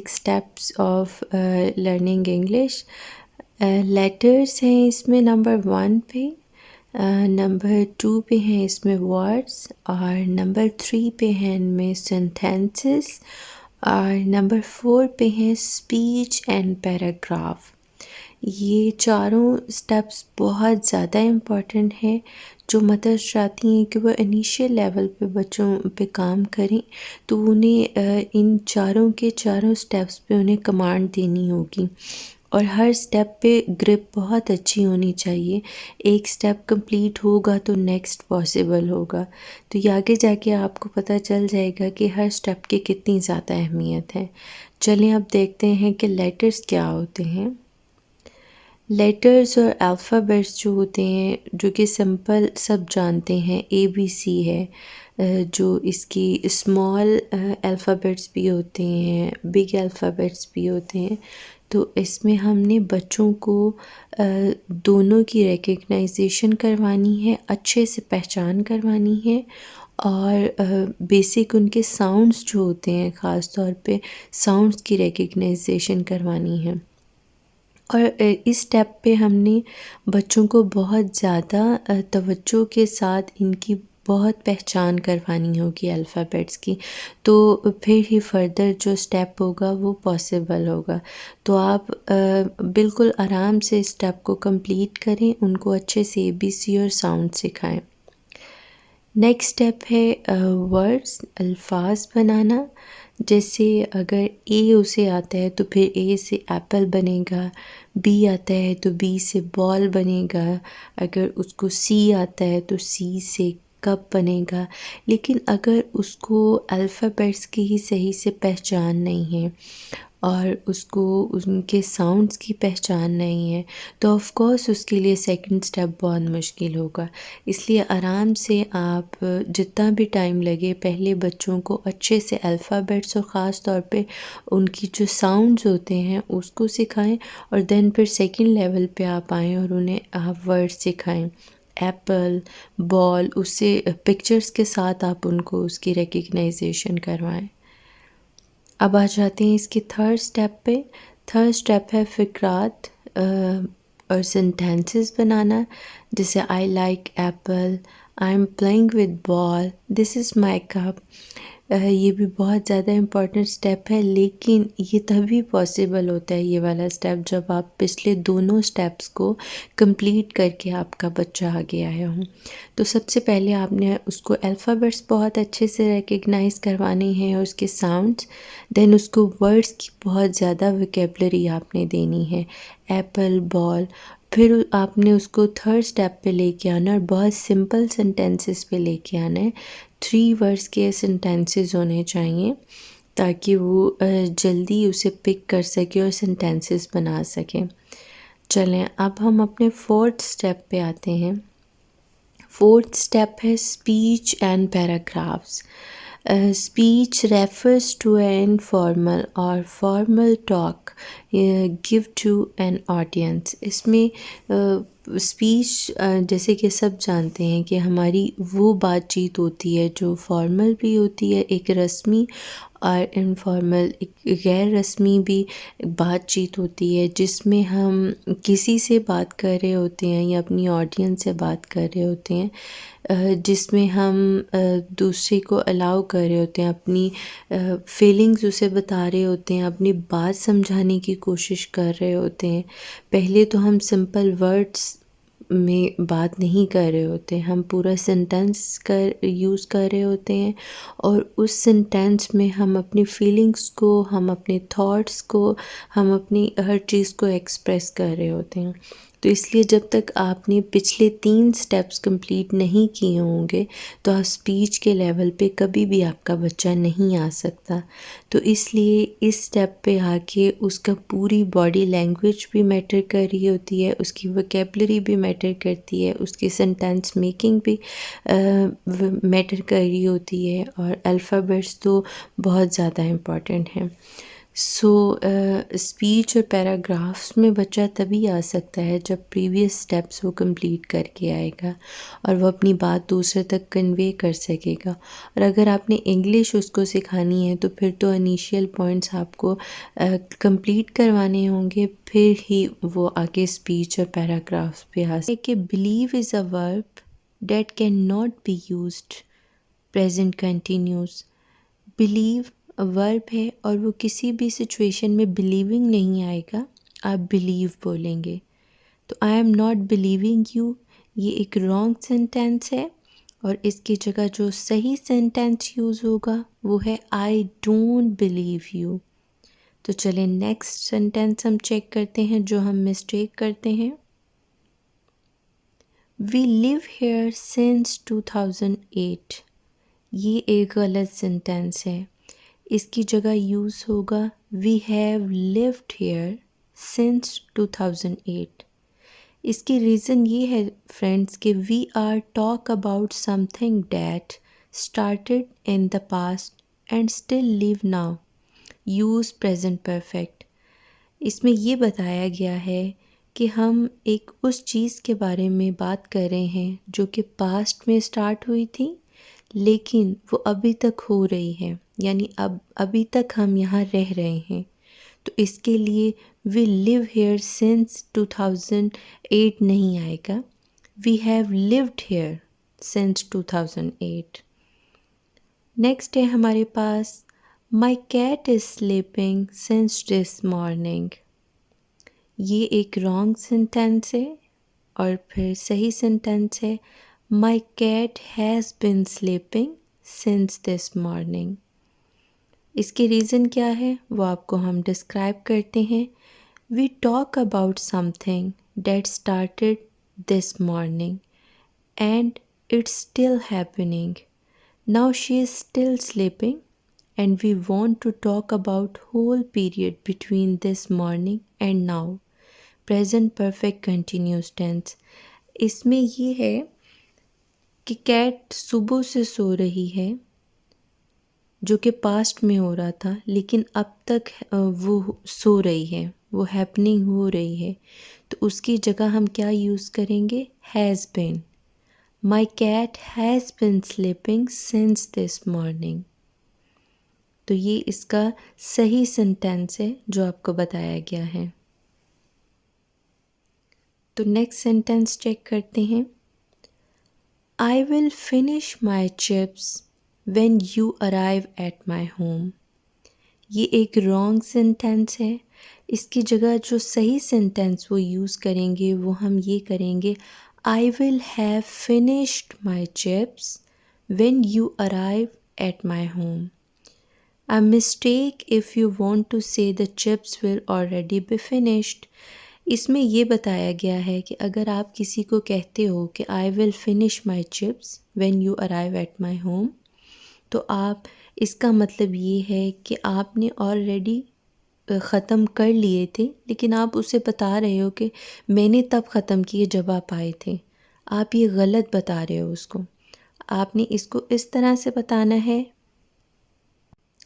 Basic steps of learning English. Letters हैं इसमें number 1 पे, नंबर 2 पे हैं इसमें वर्ड्स, और नंबर 3 पे हैं इनमें सेंटेंसेस, और नंबर 4 पे हैं स्पीच एंड पैराग्राफ। ये चारों स्टेप्स बहुत ज़्यादा इम्पॉर्टेंट हैं। जो मदर्स चाहती हैं कि वो इनिशियल लेवल पे बच्चों पे काम करें, तो उन्हें इन चारों के चारों स्टेप्स पे उन्हें कमांड देनी होगी, और हर स्टेप पे ग्रिप बहुत अच्छी होनी चाहिए। एक स्टेप कंप्लीट होगा तो नेक्स्ट पॉसिबल होगा। तो ये आगे जाके आपको पता चल जाएगा कि हर स्टेप की कितनी ज़्यादा अहमियत है। चलिए अब देखते हैं कि लेटर्स क्या होते हैं। लेटर्स और अल्फ़ाबेट्स जो होते हैं, जो कि सिंपल सब जानते हैं, ABC है, जो इसकी स्मॉल अल्फ़ाबेट्स भी होते हैं, बिग अल्फ़ाबेट्स भी होते हैं। तो इसमें हमने बच्चों को दोनों की रिकग्नाइजेशन करवानी है, अच्छे से पहचान करवानी है, और बेसिक उनके साउंड्स जो होते हैं, ख़ास तौर पे साउंड्स की रिकग्नाइजेशन करवानी है। और इस स्टेप पे हमने बच्चों को बहुत ज़्यादा तवज्जो के साथ इनकी बहुत पहचान करवानी होगी अल्फ़ाबेट्स की, तो फिर ही फर्दर जो स्टेप होगा वो पॉसिबल होगा। तो आप बिल्कुल आराम से इस स्टेप को कंप्लीट करें, उनको अच्छे से ABC और साउंड सिखाएं। नेक्स्ट स्टेप है वर्ड्स, अल्फाज बनाना। जैसे अगर ए उसे आता है तो फिर ए से एप्पल बनेगा, बी आता है तो बी से बॉल बनेगा, अगर उसको सी आता है तो सी से कप बनेगा। लेकिन अगर उसको अल्फ़ाबेट्स की ही सही से पहचान नहीं है और उसको उनके साउंड्स की पहचान नहीं है, तो ऑफ़ कोर्स उसके लिए सेकंड स्टेप बहुत मुश्किल होगा। इसलिए आराम से आप जितना भी टाइम लगे पहले बच्चों को अच्छे से अल्फ़ाबेट्स और ख़ास तौर पे उनकी जो साउंड्स होते हैं उसको सिखाएं, और देन फिर सेकंड लेवल पे आप आएँ और उन्हें आप वर्ड सिखाएं। एप्पल, बॉल, उससे पिक्चर्स के साथ आप उनको उसकी रिकग्नाइजेशन करवाएं। अब आ जाते हैं इसके थर्ड स्टेप पे। थर्ड स्टेप है फ़िक्रात और सेंटेंसेस बनाना। जैसे I like Apple, I am playing with ball, this is my cup. ये भी बहुत ज़्यादा इम्पॉर्टेंट स्टेप है, लेकिन ये तभी पॉसिबल होता है ये वाला स्टेप जब आप पिछले दोनों स्टेप्स को कंप्लीट करके आपका बच्चा आगे आया हो। तो सबसे पहले आपने उसको अल्फ़ाबेट्स बहुत अच्छे से रिकग्नाइज़ करवाने हैं और उसके साउंड्स, देन उसको वर्ड्स की बहुत ज़्यादा वोकैबुलरी आपने देनी है, एप्पल, बॉल। फिर आपने उसको थर्ड स्टेप पे लेके आना और बहुत सिंपल सेंटेंसेस पे लेके आना है। 3 वर्ड्स के सेंटेंसेस होने चाहिए ताकि वो जल्दी उसे पिक कर सके और सेंटेंसेस बना सके। चलें अब हम अपने फोर्थ स्टेप पे आते हैं। फोर्थ स्टेप है speech and paragraphs. Speech refers to an informal or formal talk give to an audience। इसमें स्पीच जैसे कि सब जानते हैं कि हमारी वो बातचीत होती है जो फॉर्मल भी होती है, एक रस्मी, और इनफॉर्मल एक गैर रस्मी भी बातचीत होती है, जिसमें हम किसी से बात कर रहे होते हैं या अपनी ऑडियंस से बात कर रहे होते हैं, जिसमें हम दूसरे को अलाउ कर रहे होते हैं, अपनी फीलिंग्स उसे बता रहे होते हैं, अपनी बात समझाने की कोशिश कर रहे होते हैं। पहले तो हम सिंपल वर्ड्स में बात नहीं कर रहे होते, हम पूरा सेंटेंस यूज़ कर रहे होते हैं, और उस सेंटेंस में हम अपनी फीलिंग्स को, हम अपने थॉट्स को, हम अपनी हर चीज़ को एक्सप्रेस कर रहे होते हैं। तो इसलिए जब तक आपने पिछले 3 स्टेप्स कंप्लीट नहीं किए होंगे तो आप स्पीच के लेवल पे कभी भी आपका बच्चा नहीं आ सकता। तो इसलिए इस स्टेप पे आके उसका पूरी बॉडी लैंग्वेज भी मैटर कर रही होती है, उसकी वोकैबुलरी भी मैटर करती है, उसकी सेंटेंस मेकिंग भी मैटर कर रही होती है, और अल्फ़ाबेट्स तो बहुत ज़्यादा इम्पॉर्टेंट हैं। सो स्पीच और पैराग्राफ्स में बच्चा तभी आ सकता है जब प्रीवियस स्टेप्स वो कंप्लीट करके आएगा और वो अपनी बात दूसरे तक कन्वे कर सकेगा। और अगर आपने इंग्लिश उसको सिखानी है तो फिर तो इनिशियल पॉइंट्स आपको कंप्लीट करवाने होंगे, फिर ही वो आगे स्पीच और पैराग्राफ्स पे आ सके। कि believe is a verb date can not be used present continuous. Believe verb है और वो किसी भी सिचुएशन में बिलीविंग नहीं आएगा, आप बिलीव बोलेंगे। तो I am not believing you, ये एक रॉन्ग सेंटेंस है और इसकी जगह जो सही सेंटेंस यूज़ होगा वो है आई डोंट बिलीव यू। तो चलें नेक्स्ट सेंटेंस हम चेक करते हैं जो हम मिस्टेक करते हैं। वी लिव हेयर सिंस 2008, ये एक गलत सेंटेंस है। इसकी जगह यूज़ होगा we have lived here since 2008। इसकी रीज़न ये है फ्रेंड्स कि we are talk about something that started in the past and still live now. Use present perfect. इसमें ये बताया गया है कि हम एक उस चीज़ के बारे में बात कर रहे हैं जो कि पास्ट में स्टार्ट हुई थी लेकिन वो अभी तक हो रही है, यानी अब अभी तक हम यहाँ रह रहे हैं। तो इसके लिए वी लिव हेयर सिंस 2008 नहीं आएगा, we have lived here since 2008। Next है हमारे पास my cat is sleeping since this morning. ये एक रॉन्ग सेंटेंस है और फिर सही सेंटेंस है my cat has been sleeping since this morning. इसकी रीज़न क्या है वो आपको हम डिस्क्राइब करते हैं। We talk about something that started this morning and it's still happening. Now she is still sleeping and we want to talk about whole period between this morning and now. Present perfect continuous tense। इसमें ये है कि cat सुबह से सो रही है जो कि पास्ट में हो रहा था लेकिन अब तक वो सो रही है, वो हैपनिंग हो रही है। तो उसकी जगह हम क्या यूज़ करेंगे has been. My cat has been sleeping since this morning. तो ये इसका सही सेंटेंस है जो आपको बताया गया है। तो नेक्स्ट सेंटेंस चेक करते हैं। I will finish my chips when you arrive at my home. ये एक रॉन्ग सेंटेंस है। इसकी जगह जो सही सेंटेंस वो यूज़ करेंगे वो हम ये करेंगे I will have finished my chips when you arrive at my home. A mistake if you want to say the chips will already be finished। इसमें ये बताया गया है कि अगर आप किसी को कहते हो कि I will finish my chips when you arrive at my home, तो आप इसका मतलब ये है कि आपने ऑलरेडी ख़त्म कर लिए थे लेकिन आप उसे बता रहे हो कि मैंने तब ख़त्म किए जब आप आए थे। आप ये गलत बता रहे हो उसको। आपने इसको इस तरह से बताना है,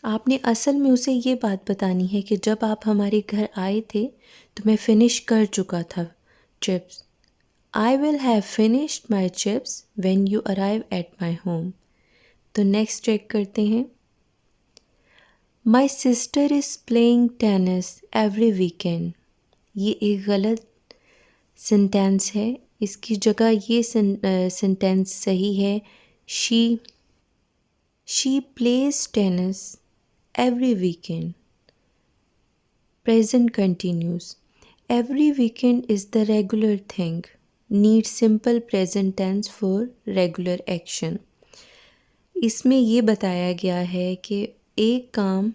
आपने असल में उसे ये बात बतानी है कि जब आप हमारे घर आए थे तो मैं फ़िनिश कर चुका था chips. I will have finished my chips when you arrive at my home. तो नेक्स्ट चेक करते हैं। My sister is playing tennis every weekend. ये एक गलत सेंटेंस है। इसकी जगह ये सेंटेंस सही है she plays tennis every weekend। Present continuous। Every weekend is the regular thing। Need simple present tense for regular action। इसमें ये बताया गया है कि एक काम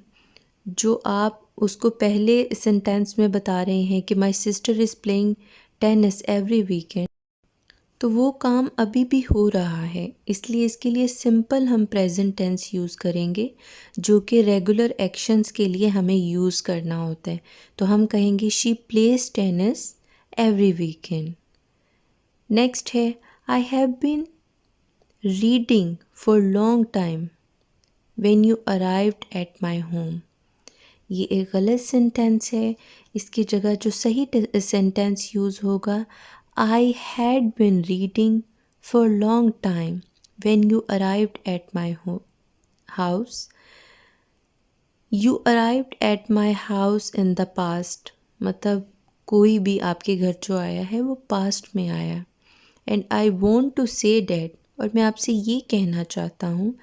जो आप उसको पहले सेंटेंस में बता रहे हैं कि my sister is playing tennis every weekend, तो वो काम अभी भी हो रहा है, इसलिए इसके लिए सिंपल हम प्रेजेंट टेंस यूज़ करेंगे जो कि रेगुलर एक्शंस के लिए हमें यूज़ करना होता है। तो हम कहेंगे she plays tennis every weekend. Next है I have been reading for long time when you arrived at my home. ये एक गलत सेंटेंस है। इसकी जगह जो सही सेंटेंस यूज़ होगा, आई had been reading for long time when you arrived at my house. You arrived at my house in the past, मतलब कोई भी आपके घर जो आया है वो पास्ट में आया। And I want to say that, और मैं आपसे ये कहना चाहता हूँ,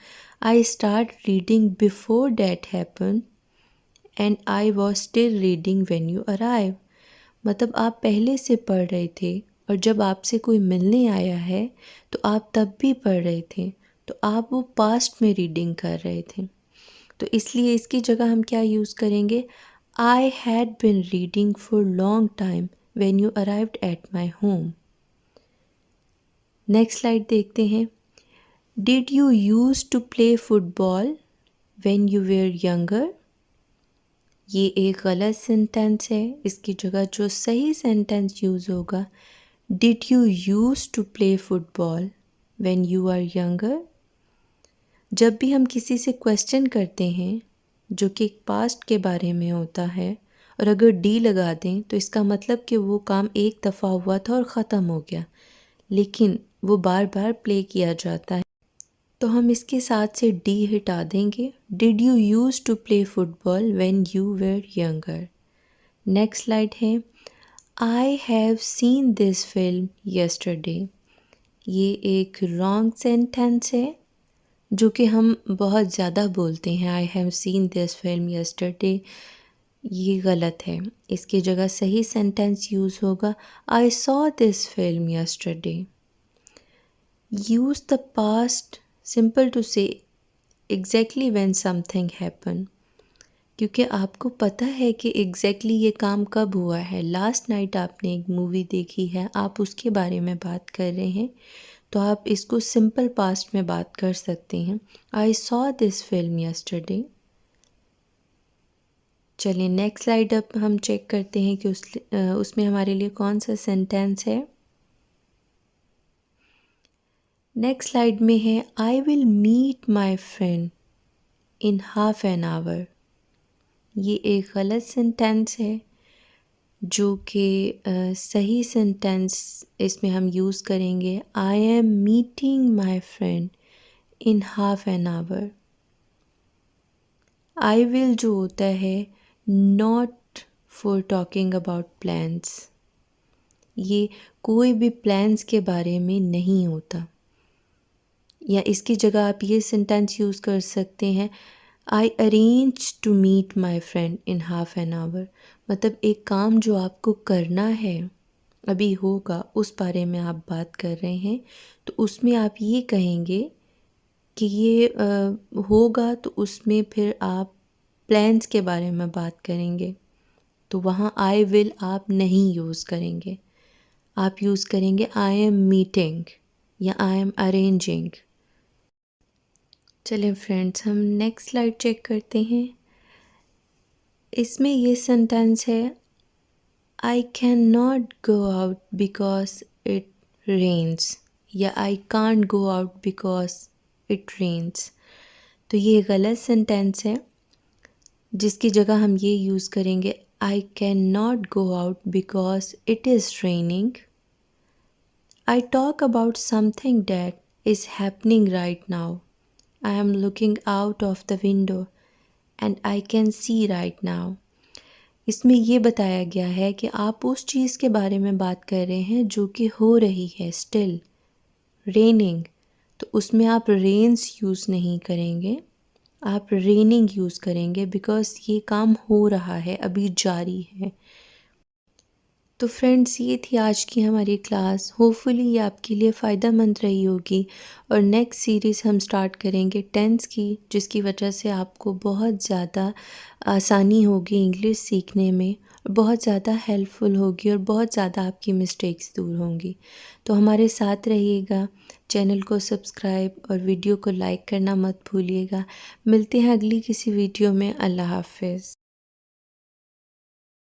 I start reading before that happen and I was still reading when you arrive. मतलब आप पहले से पढ़ रहे थे और जब आपसे कोई मिलने आया है तो आप तब भी पढ़ रहे थे, तो आप वो पास्ट में रीडिंग कर रहे थे। तो इसलिए इसकी जगह हम क्या यूज़ करेंगे, I had been reading for long time when you arrived at my home. Next slide देखते हैं। Did you use to play football when you were younger. ये एक गलत सेंटेंस है। इसकी जगह जो सही सेंटेंस यूज़ होगा, did you use to play football when you are younger. जब भी हम किसी से क्वेश्चन करते हैं जो कि पास्ट के बारे में होता है और अगर डी लगा दें तो इसका मतलब कि वो काम एक दफ़ा हुआ था और ख़त्म हो गया, लेकिन वो बार बार प्ले किया जाता है, तो हम इसके साथ से डी हटा देंगे। Did you use to play football when you were younger. Next slide है। I have seen this film yesterday. ये एक रॉन्ग सेंटेंस है जो कि हम बहुत ज़्यादा बोलते हैं, I have seen this film yesterday. ये गलत है। इसकी जगह सही सेंटेंस यूज़ होगा, I saw this film yesterday. Use the past simple to say exactly when something happen, क्योंकि आपको पता है कि एग्जैक्टली ये काम कब हुआ है। लास्ट नाइट आपने एक मूवी देखी है, आप उसके बारे में बात कर रहे हैं, तो आप इसको सिंपल पास्ट में बात कर सकते हैं, आई सॉ दिस फिल्म यस्टरडे। चलिए नेक्स्ट स्लाइड अब हम चेक करते हैं कि उसमें हमारे लिए कौन सा सेंटेंस है। नेक्स्ट स्लाइड में है, I will meet my friend in half an hour. ये एक गलत सेंटेंस है जो कि सही सेंटेंस इसमें हम यूज़ करेंगे, आई am meeting my friend in half an our. I will जो होता है not for talking about plans, ये कोई भी प्लान्स के बारे में नहीं होता। या इसकी जगह आप ये सेंटेंस यूज़ कर सकते हैं, I arrange to meet my friend in half an hour. मतलब एक काम जो आपको करना है, अभी होगा, उस बारे में आप बात कर रहे हैं, तो उसमें आप ये कहेंगे कि ये होगा, तो उसमें फिर आप प्लान्स के बारे में बात करेंगे, तो वहाँ आई विल आप नहीं यूज़ करेंगे, आप यूज़ करेंगे आई एम मीटिंग या आई एम अरेंजिंग। चलिए फ्रेंड्स, हम नेक्स्ट स्लाइड चेक करते हैं। इसमें ये सेंटेंस है, I can not go out because it rains, या I can't go out because it rains. तो ये गलत सेंटेंस है, जिसकी जगह हम ये यूज़ करेंगे, आई can not go out because it is raining. I talk about something that is happening right now. I am looking out of the window and I can see right now. इसमें ये बताया गया है कि आप उस चीज़ के बारे में बात कर रहे हैं जो कि हो रही है, स्टिल रेनिंग, तो उसमें आप रेन्स यूज़ नहीं करेंगे, आप रेनिंग यूज़ करेंगे, बिकॉज़ ये काम हो रहा है, अभी जारी है। तो फ्रेंड्स, ये थी आज की हमारी क्लास। होपफुली ये आपके लिए फ़ायदेमंद रही होगी, और नेक्स्ट सीरीज़ हम स्टार्ट करेंगे टेंस की, जिसकी वजह से आपको बहुत ज़्यादा आसानी होगी इंग्लिश सीखने में, और बहुत ज़्यादा हेल्पफुल होगी, और बहुत ज़्यादा आपकी मिस्टेक्स दूर होंगी। तो हमारे साथ रहिएगा, चैनल को सब्सक्राइब और वीडियो को लाइक करना मत भूलिएगा। मिलते हैं अगली किसी वीडियो में। अल्लाह हाफ़िज़।